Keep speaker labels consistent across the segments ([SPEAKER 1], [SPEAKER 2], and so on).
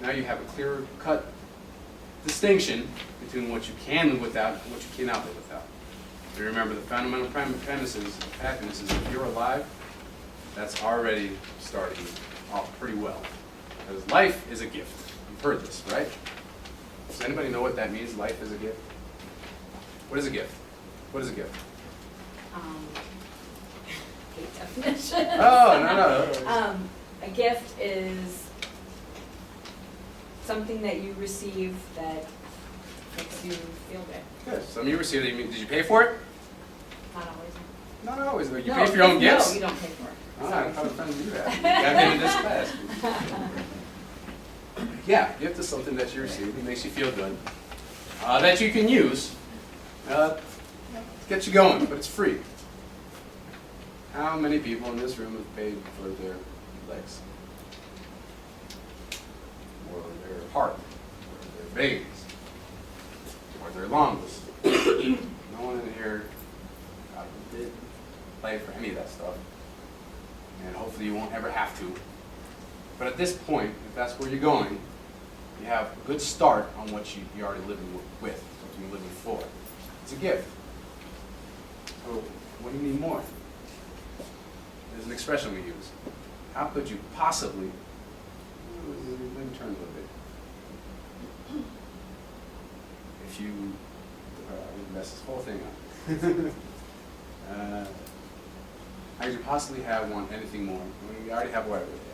[SPEAKER 1] Now you have a clear-cut distinction between what you can live without and what you cannot live without. So remember, the fundamental premises of happiness is if you're alive, that's already starting off pretty well. Because life is a gift. You've heard this, right? Does anybody know what that means, life is a gift? What is a gift? What is a gift?
[SPEAKER 2] Great definition.
[SPEAKER 1] Oh, no.
[SPEAKER 2] A gift is something that you receive that makes you feel good.
[SPEAKER 1] Good. Some of you received it. Did you pay for it?
[SPEAKER 2] Not always.
[SPEAKER 1] Not always. You
[SPEAKER 2] No,
[SPEAKER 1] pay for your own gifts?
[SPEAKER 2] No, you don't pay for it.
[SPEAKER 1] Oh,
[SPEAKER 2] Sorry.
[SPEAKER 1] how friends do that? You got me in this class. Yeah, gift is something that you receive. It makes you feel good. That you can use to get you going, but it's free. How many people in this room have paid for their legs? Or their heart? Or their veins? Or their lungs? No one in here did pay for any of that stuff. And hopefully you won't ever have to. But at this point, if that's where you're going, you have a good start on what you're already living with, what you're living for. It's a gift. So what do you need more? There's an expression we use. How could you possibly, let me turn a little bit. If you, mess this whole thing up. How could you possibly want anything more? I mean, you already have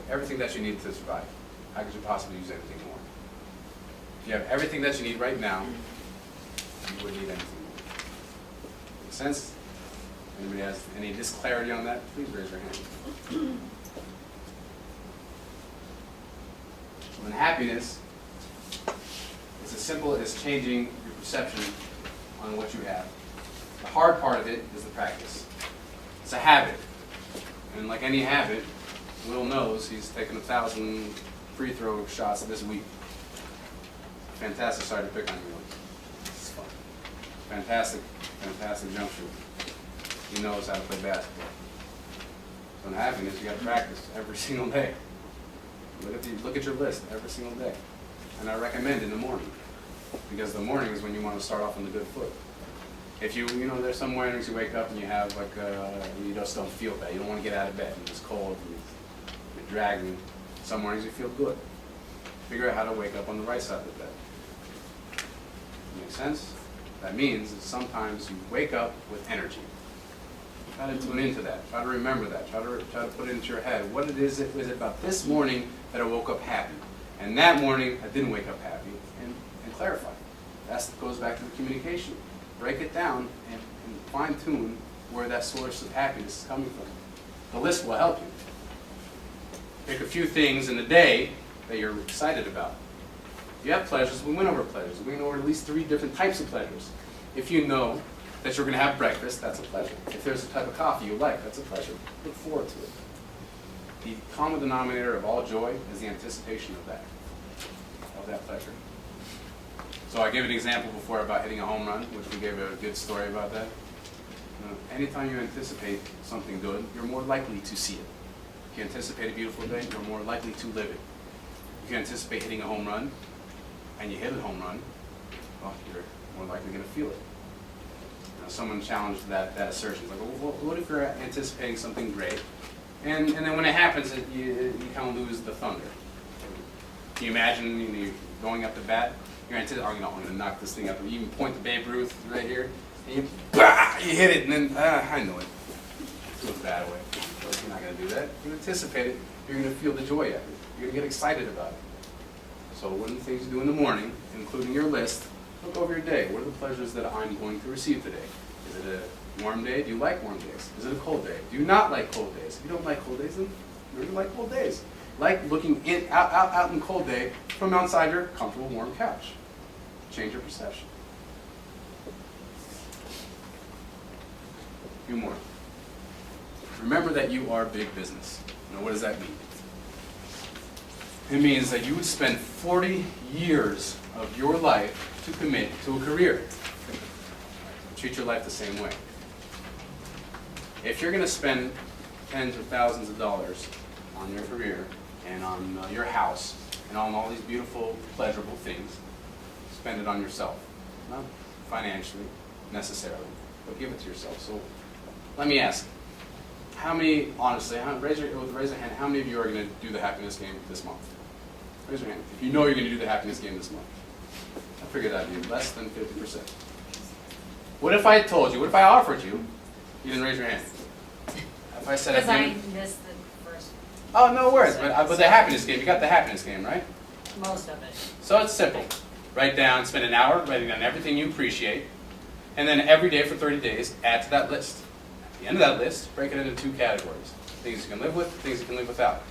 [SPEAKER 1] everything that you need to survive. How could you possibly use anything more? If you have everything that you need right now, you wouldn't need anything more. Make sense? Anybody has any disclarity on that? Please raise your hand. When happiness is as simple as changing your perception on what you have. The hard part of it is the practice. It's a habit. And like any habit, Will knows he's taken 1,000 free throw shots this week. Fantastic. Sorry to pick on you. It's fun. Fantastic jump shooter. He knows how to play basketball. So in happiness, you got to practice every single day. Look at your list every single day. And I recommend in the morning, because the morning is when you want to start off on the good foot. If you there's some mornings you wake up and you have you just don't feel bad. You don't want to get out of bed and it's cold and you're dragging. Some mornings you feel good. Figure out how to wake up on the right side of the bed. Make sense? That means that sometimes you wake up with energy. Try to tune into that. Try to remember that. Try to put it into your head. What it is about this morning that I woke up happy, and that morning I didn't wake up happy, and clarify. That goes back to the communication. Break it down and fine-tune where that source of happiness is coming from. The list will help you. Pick a few things in the day that you're excited about. If you have pleasures, we went over pleasures. We went over at least 3 different types of pleasures. If you know that you're going to have breakfast, that's a pleasure. If there's a type of coffee you like, that's a pleasure. Look forward to it. The common denominator of all joy is the anticipation of that pleasure. So I gave an example before about hitting a home run, which we gave a good story about that. Anytime you anticipate something good, you're more likely to see it. If you anticipate a beautiful day, you're more likely to live it. If you anticipate hitting a home run, and you hit a home run, well, you're more likely going to feel it. Someone challenged that assertion. Like, well, what if you're anticipating something great, and then when it happens, you kind of lose the thunder? Can you imagine you're going up to bat? You're anticipating, I'm going to knock this thing up. You even point to Babe Ruth right here, and you hit it, and then, I know it. It feels bad way. You're not going to do that. You anticipate it. You're going to feel the joy of it. You're going to get excited about it. So one of the things you do in the morning, including your list, look over your day. What are the pleasures that I'm going to receive today? Is it a warm day? Do you like warm days? Is it a cold day? Do you not like cold days? If you don't like cold days, then maybe you like cold days. Like looking out in cold day from outside your comfortable warm couch. Change your perception. A few more. Remember that you are big business. Now what does that mean? It means that you would spend 40 years of your life to commit to a career. Treat your life the same way. If you're going to spend tens or thousands of dollars on your career and on your house and on all these beautiful, pleasurable things, spend it on yourself. Not financially, necessarily, but give it to yourself. So let me ask, how many, honestly, raise your hand, how many of you are going to do the happiness game this month? Raise your hand. If you know you're going to do the happiness game this month. I figured that'd be less than 50%. What if I told you, what if I offered you, you didn't raise your hand? If I said
[SPEAKER 2] Because
[SPEAKER 1] I'd
[SPEAKER 2] I
[SPEAKER 1] give-
[SPEAKER 2] missed the first,
[SPEAKER 1] Oh, no worries, but the happiness game, you got the happiness game, right?
[SPEAKER 2] most of it.
[SPEAKER 1] So it's simple. Write down, spend an hour writing down everything you appreciate, and then every day for 30 days, add to that list. At the end of that list, break it into 2 categories. Things you can live with, things you can live without.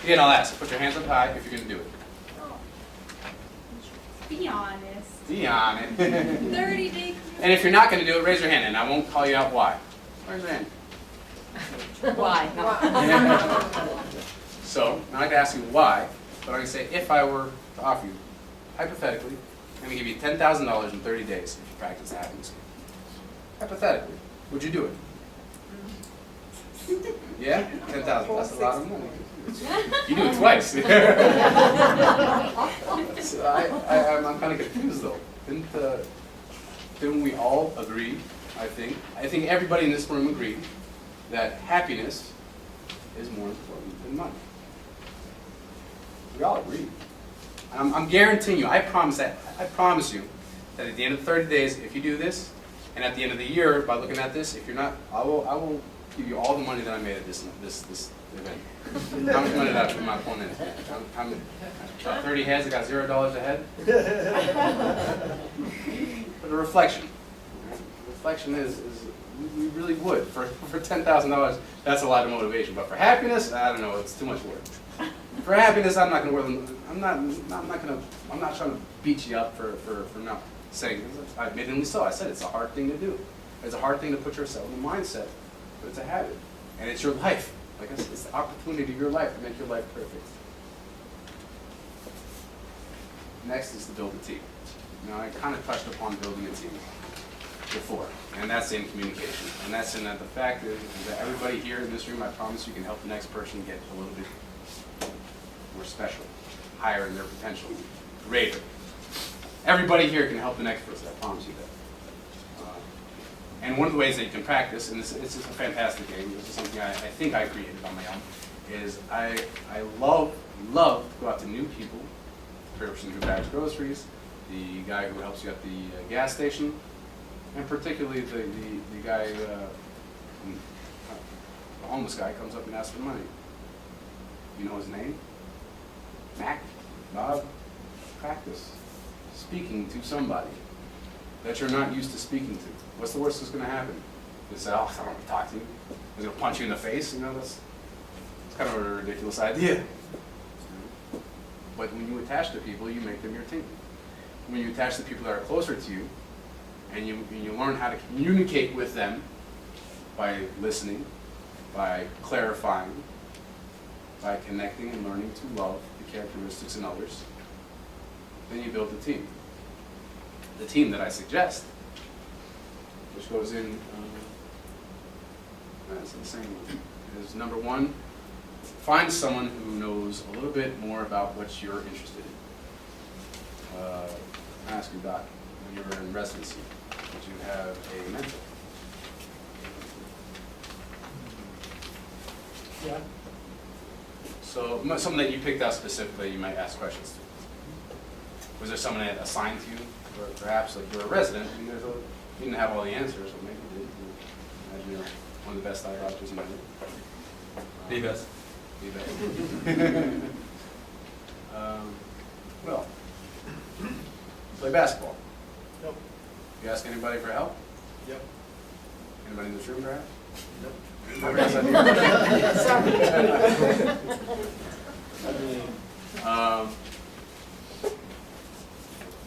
[SPEAKER 1] Again, I'll ask, put your hands up high if you're going to do it.
[SPEAKER 3] Be honest.
[SPEAKER 1] Be honest.
[SPEAKER 3] 30 days.
[SPEAKER 1] And if you're not going to do it, raise your hand, and I won't call you out why. Raise your hand.
[SPEAKER 2] Why?
[SPEAKER 1] So, I'm not going to ask you why, but I'm going to say if I were to offer you, hypothetically, I'm going to give you $10,000 in 30 days if you practice the happiness game. Hypothetically, would you do it? Yeah? 10,000. That's a lot of money. You do it twice. So I'm kind of confused though. Didn't we all agree, I think everybody in this room agreed that happiness is more important than money. We all agree. I'm guaranteeing you, I promise you, that at the end of 30 days, if you do this, and at the end of the year, by looking at this, if you're not, I will give you all the money that I made at this event. How much money did I put my opponent in? About 30 heads, I got $0 a head. But a reflection. Reflection is we really would. For $10,000, that's a lot of motivation. But for happiness, I don't know, it's too much work. For happiness, I'm not going to work. I'm not trying to beat you up for not saying. Admittedly so. I said it's a hard thing to do. It's a hard thing to put yourself in the mindset, but it's a habit, and it's your life. Like I said, it's the opportunity of your life to make your life perfect. Next is to build a team. Now, I kind of touched upon building a team before, and that's in communication. And that's in that the fact is that everybody here in this room, I promise you, can help the next person get a little bit more special, higher in their potential, greater. Everybody here can help the next person, I promise you that. And one of the ways that you can practice, and this is a fantastic game, this is something I think I created on my own, is I love to go out to new people, the person who bags groceries, the guy who helps you at the gas station, and particularly the guy, the homeless guy comes up and asks for money. You know his name? Mac, Bob. Practice speaking to somebody that you're not used to speaking to. What's the worst that's going to happen? They say, oh, I don't want to talk to you. He's going to punch you in the face. You know, that's kind of a ridiculous idea. But when you attach to people, you make them your team. When you attach to people that are closer to you, and you learn how to communicate with them by listening, by clarifying, by connecting and learning to love the characteristics in others, then you build a team. The team that I suggest, which goes in, that's the same one, is number 1, find someone who knows a little bit more about what you're interested in. I asked you, Doc, when you were in residency, did you have a mentor?
[SPEAKER 4] Yeah.
[SPEAKER 1] So someone that you picked out specifically, you might ask questions to. Was there someone that assigned to you, or perhaps like you're a resident, and you didn't have all the answers, or maybe you did. Imagine you're one of the best eye doctors in the world.
[SPEAKER 5] The best.
[SPEAKER 1] The best. Well, play basketball.
[SPEAKER 4] Nope.
[SPEAKER 1] You ask anybody for help?
[SPEAKER 4] Yep.
[SPEAKER 1] Anybody in this room, perhaps?
[SPEAKER 4] Nope.
[SPEAKER 1] Anybody else out here?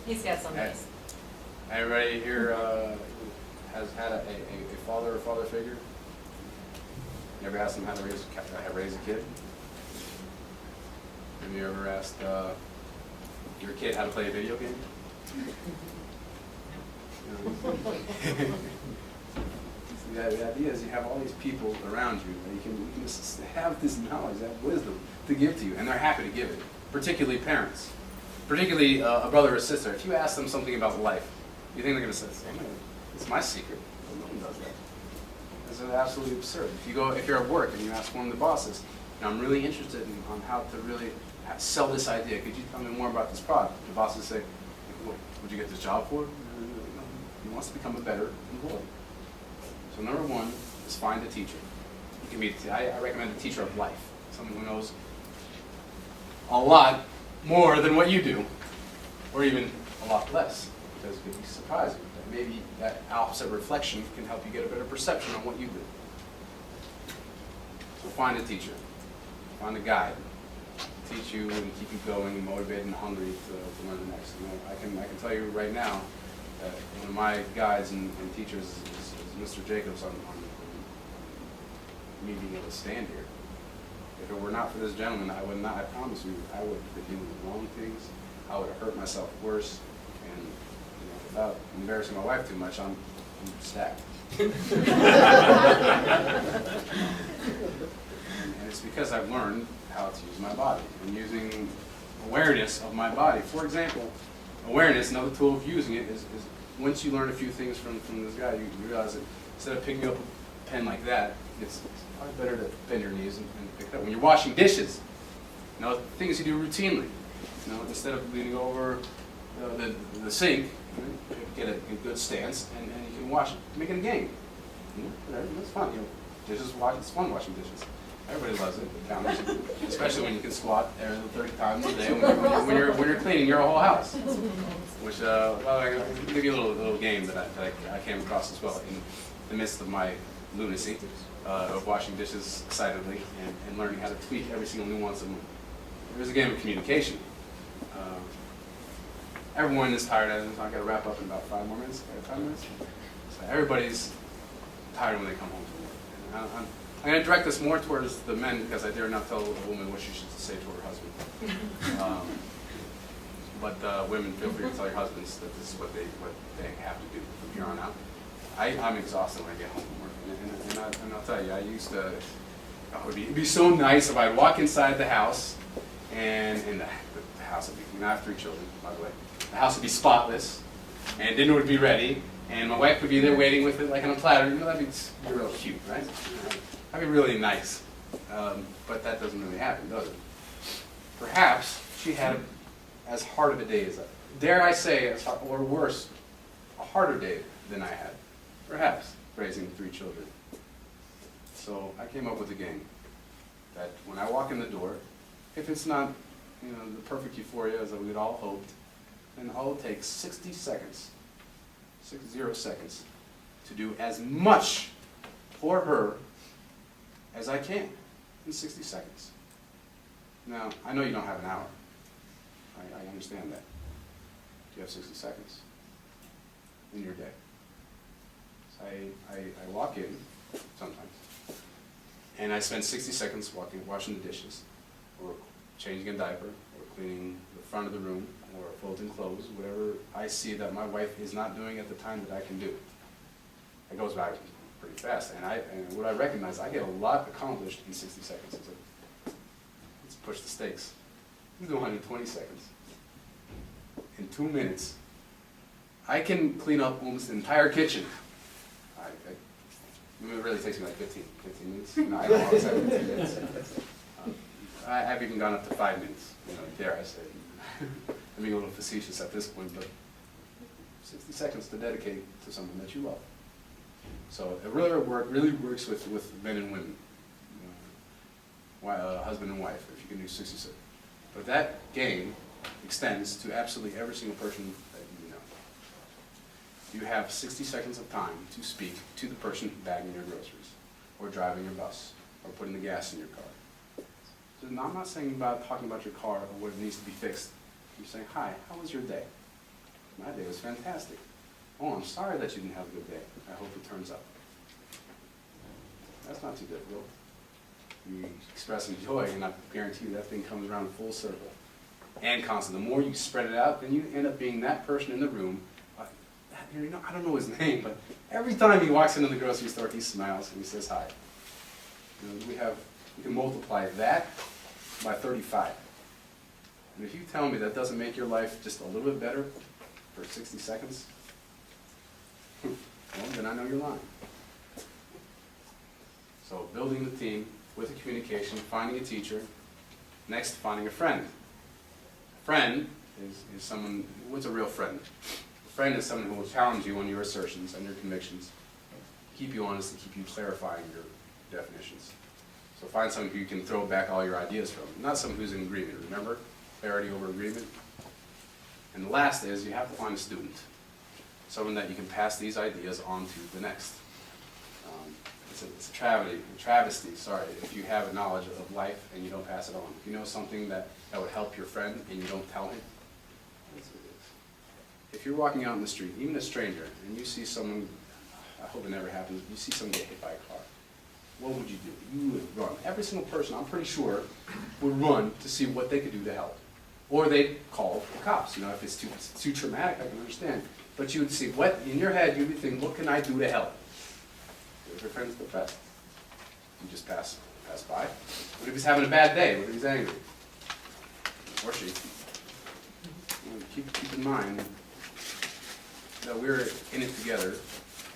[SPEAKER 2] He's got some nice.
[SPEAKER 1] Everybody here has had a father or father figure? You ever asked them how to raise a kid? Have you ever asked your kid how to play a video game? The idea is you have all these people around you, and you can just have this knowledge, that wisdom to give to you, and they're happy to give it. particularly parents, particularly a brother or sister, if you ask them something about life, you think they're going to say, it's my secret. No one does that. This is absolutely absurd. If you're at work and you ask one of the bosses, I'm really interested on how to really sell this idea. Could you tell me more about this product? The boss would say, what would you get this job for? He wants to become a better employee. So number one is find a teacher. It can be, I recommend a teacher of life, someone who knows a lot more than what you do, or even a lot less, because it could be surprising. That maybe that opposite reflection can help you get a better perception on what you do. So find a teacher, find a guide, teach you and keep you going, and motivated and hungry to learn the next. I can tell you right now that one of my guides and teachers is Mr. Jacobs on me being able to stand here. If it were not for this gentleman, I would not, I promise you, I would have been doing the wrong things. I would have hurt myself worse, and without embarrassing my wife too much, I'm stacked. And it's because I've learned how to use my body and using awareness of my body. For example, awareness, another tool of using it is once you learn a few things from this guy, you realize that instead of picking up a pen like that, it's probably better to bend your knees and pick it up. When you're washing dishes, things you do routinely, instead of leaning over the sink, get a good stance and you can wash it. Make it a game. It's fun. It's fun washing dishes. Everybody loves it, especially when you can squat there 30 times a day when you're cleaning your whole house. Which, I'll give you a little game that I came across as well in the midst of my lunacy of washing dishes excitedly and learning how to tweak every single nuance of them. It was a game of communication. Everyone is tired of it, so I've got to wrap up in about 5 more minutes. 5 minutes? So everybody's tired when they come home from work. And I'm going to direct this more towards the men because I dare not tell a woman what she should say to her husband. But women, feel free to tell your husbands that this is what they have to do from here on out. I'm exhausted when I get home from work, and I'll tell you, it'd be so nice if I'd walk inside the house, and the house would be, I have 3 children, by the way. The house would be spotless, and dinner would be ready, and my wife would be there waiting with it like on a platter. That'd be real cute, right? That'd be really nice. But that doesn't really happen, does it? Perhaps she had as hard of a day as that. Dare I say, or worse, a harder day than I had. Perhaps, raising 3 children. So I came up with a game that when I walk in the door, if it's not the perfect euphoria as we'd all hoped, then I'll take 60 seconds, 60 seconds, to do as much for her as I can in 60 seconds. Now, I know you don't have an hour. I understand that. You have 60 seconds in your day. So I walk in sometimes, and I spend 60 seconds washing the dishes, or changing a diaper, or cleaning the front of the room, or folding clothes, whatever I see that my wife is not doing at the time that I can do. It goes back pretty fast, and what I recognize, I get a lot accomplished in 60 seconds. It's like, let's push the stakes. Let's do 120 seconds. In 2 minutes, I can clean up almost the entire kitchen. It really takes me like 15 minutes. No, I don't always have 15 minutes. I've even gone up to 5 minutes, dare I say. I'm being a little facetious at this point, but 60 seconds to dedicate to something that you love. So it really works with men and women, husband and wife, if you can do 60 seconds. But that game extends to absolutely every single person that you know. You have 60 seconds of time to speak to the person bagging your groceries, or driving your bus, or putting the gas in your car. So I'm not talking about your car or what needs to be fixed. You're saying, hi, how was your day? My day was fantastic. Oh, I'm sorry that you didn't have a good day. I hope it turns out. That's not too difficult. You expressing joy, and I guarantee you that thing comes around full circle. And constant. The more you spread it out, then you end up being that person in the room. I don't know his name, but every time he walks into the grocery store, he smiles and he says hi. We can multiply that by 35. And if you tell me that doesn't make your life just a little bit better for 60 seconds, well, then I know you're lying. So building the team with the communication, finding a teacher, next finding a friend. A friend is someone, what's a real friend? A friend is someone who will challenge you on your assertions and your convictions, keep you honest and keep you clarifying your definitions. So find someone who you can throw back all your ideas from, not someone who's in agreement. Remember, clarity over agreement. And the last is you have to find a student, someone that you can pass these ideas on to the next. It's a travesty, if you have a knowledge of life and you don't pass it on. If you know something that would help your friend and you don't tell him, that's what it is. If you're walking out in the street, even a stranger, and you see someone, I hope it never happens, you see someone get hit by a car, what would you do? You would run. Every single person, I'm pretty sure, would run to see what they could do to help. Or they'd call the cops. You know, if it's too traumatic, I can understand. But you would see, what in your head, you would think, what can I do to help? If your friend's depressed, you just pass by. What if he's having a bad day? What if he's angry? Or she. Keep in mind that we're in it together,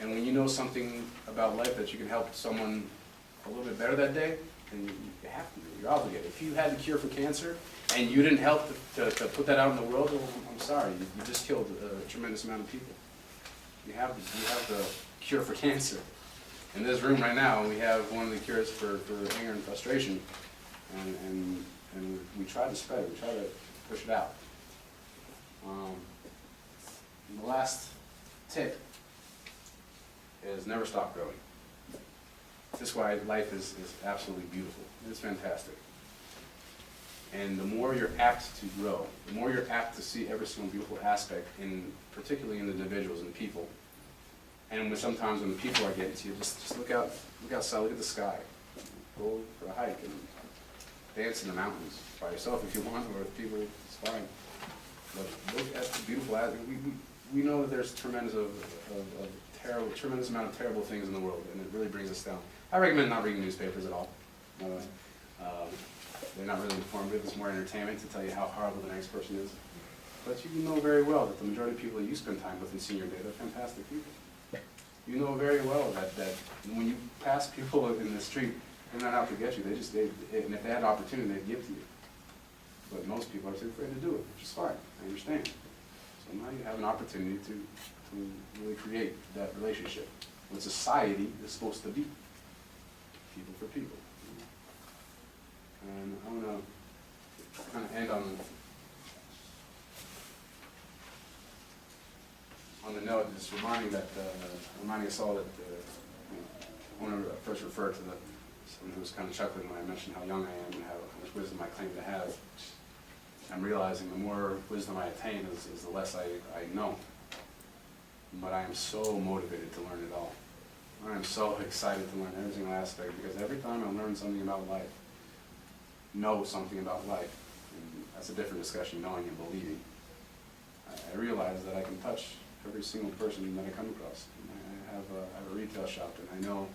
[SPEAKER 1] and when you know something about life that you can help someone a little bit better that day, then you have to do it. You're obligated. If you had the cure for cancer and you didn't help to put that out in the world, well, I'm sorry, you just killed a tremendous amount of people. You have the cure for cancer. In this room right now, we have one of the cures for anger and frustration, and we try to spread it, we try to push it out. And the last tip is never stop growing. This is why life is absolutely beautiful. It's fantastic. And the more you're apt to grow, the more you're apt to see every single beautiful aspect, particularly in the individuals and people. And sometimes when the people are getting to you, just look outside, look at the sky. Go for a hike and dance in the mountains by yourself if you want, or if people, it's fine. But look at the beautiful aspect. We know that there's tremendous amount of terrible things in the world, and it really brings us down. I recommend not reading newspapers at all. They're not really informative. It's more entertainment to tell you how horrible the next person is. But you know very well that the majority of people that you spend time with in senior day, they're fantastic people. You know very well that when you pass people in the street, they're not out to get you. And if they had an opportunity, they'd give to you. But most people are too afraid to do it, which is fine. I understand. So now you have an opportunity to really create that relationship. What society is supposed to be. People for people. And I'm going to kind of end on the note, just reminding us all that I want to first refer to someone who was kind of chuckling when I mentioned how young I am and how much wisdom I claim to have. I'm realizing the more wisdom I attain is the less I know. But I am so motivated to learn it all. I am so excited to learn every single aspect, because every time I learn something about life, know something about life, and that's a different discussion, knowing and believing, I realize that I can touch every single person that I come across. I have a retail shop, and I know